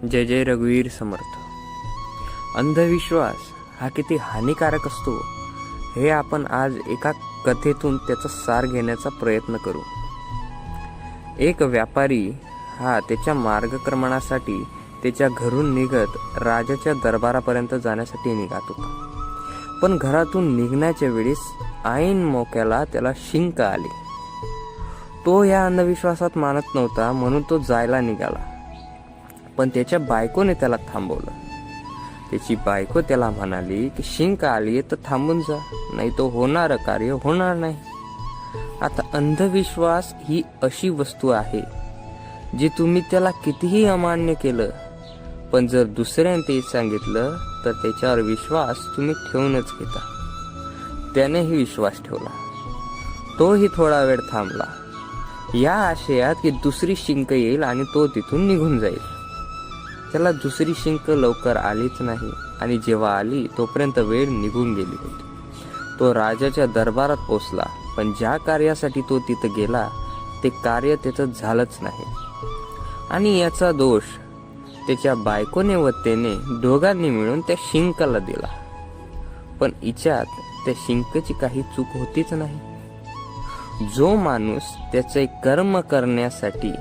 जय जय रघुवीर समर्थ. अंधविश्वास हा किती हानिकारक असतो हे आपण आज एका कथेतून त्याचा सार घेण्याचा प्रयत्न करू. एक व्यापारी हा त्याच्या मार्गक्रमणासाठी त्याच्या घरून निघत राजाच्या दरबारापर्यंत जाण्यासाठी निघत होता. पण घरातून निघण्याच्या वेळेस ऐन मोक्याला त्याला शिंक आली. तो या अंधविश्वासात मानत नव्हता म्हणून तो जायला निघाला. पण त्याच्या बायकोने त्याला थांबवलं. त्याची बायको त्याला म्हणाली की शिंक आली तर थांबून जा, नाही तो होणारं कार्य होणार नाही. आता अंधविश्वास ही अशी वस्तू आहे जी तुम्ही त्याला कितीही अमान्य केलं पण जर दुसऱ्याने ते सांगितलं तर त्याच्यावर विश्वास तुम्ही ठेवूनच घेता. त्यानेही विश्वास ठेवला. तोही थोडा वेळ थांबला या आशयात की दुसरी शिंक येईल आणि तो तिथून निघून जाईल. त्याला दुसरी शिंक लवकर आलीच नाही आणि जेव्हा आली तोपर्यंत वेळ निघून गेली होती. तो राजाच्या दरबारात पोचला पण ज्या कार्यासाठी तो तिथं गेला ते कार्य त्याचं झालंच नाही. आणि याचा दोष त्याच्या बायकोने व त्याने दोघांनी मिळून त्या शिंकाला दिला. पण हिच्यात त्या शिंकची काही चूक होतीच नाही. जो माणूस त्याचे कर्म करण्यासाठी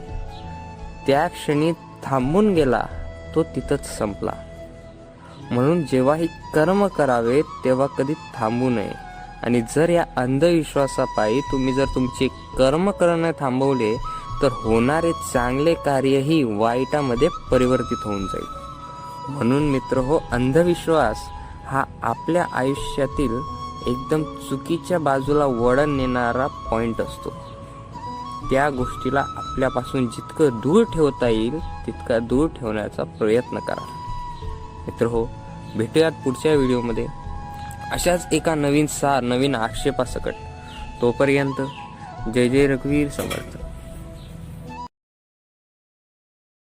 त्या क्षणी थांबून गेला तो तिथंच संपला. म्हणून जेव्हाही कर्म करावे तेव्हा कधी थांबू नये. आणि जर या अंधविश्वासापायी तुम्ही जर तुमचे कर्म करणं थांबवले तर होणारे चांगले कार्यही वाईटामध्ये परिवर्तित होऊन जाईल. म्हणून मित्रहो, अंधविश्वास हा आपल्या आयुष्यातील एकदम चुकीच्या बाजूला वळण नेणारा पॉइंट असतो. त्या गोष्टीला आपल्यापासून जितकं दूर ठेवता येईल तितका दूर ठेवण्याचा प्रयत्न करा. मित्रहो, भेटूयात पुढच्या व्हिडिओमध्ये अशाच एका नवीन आक्षेपासकट. तोपर्यंत जय जय रघुवीर समर्थ.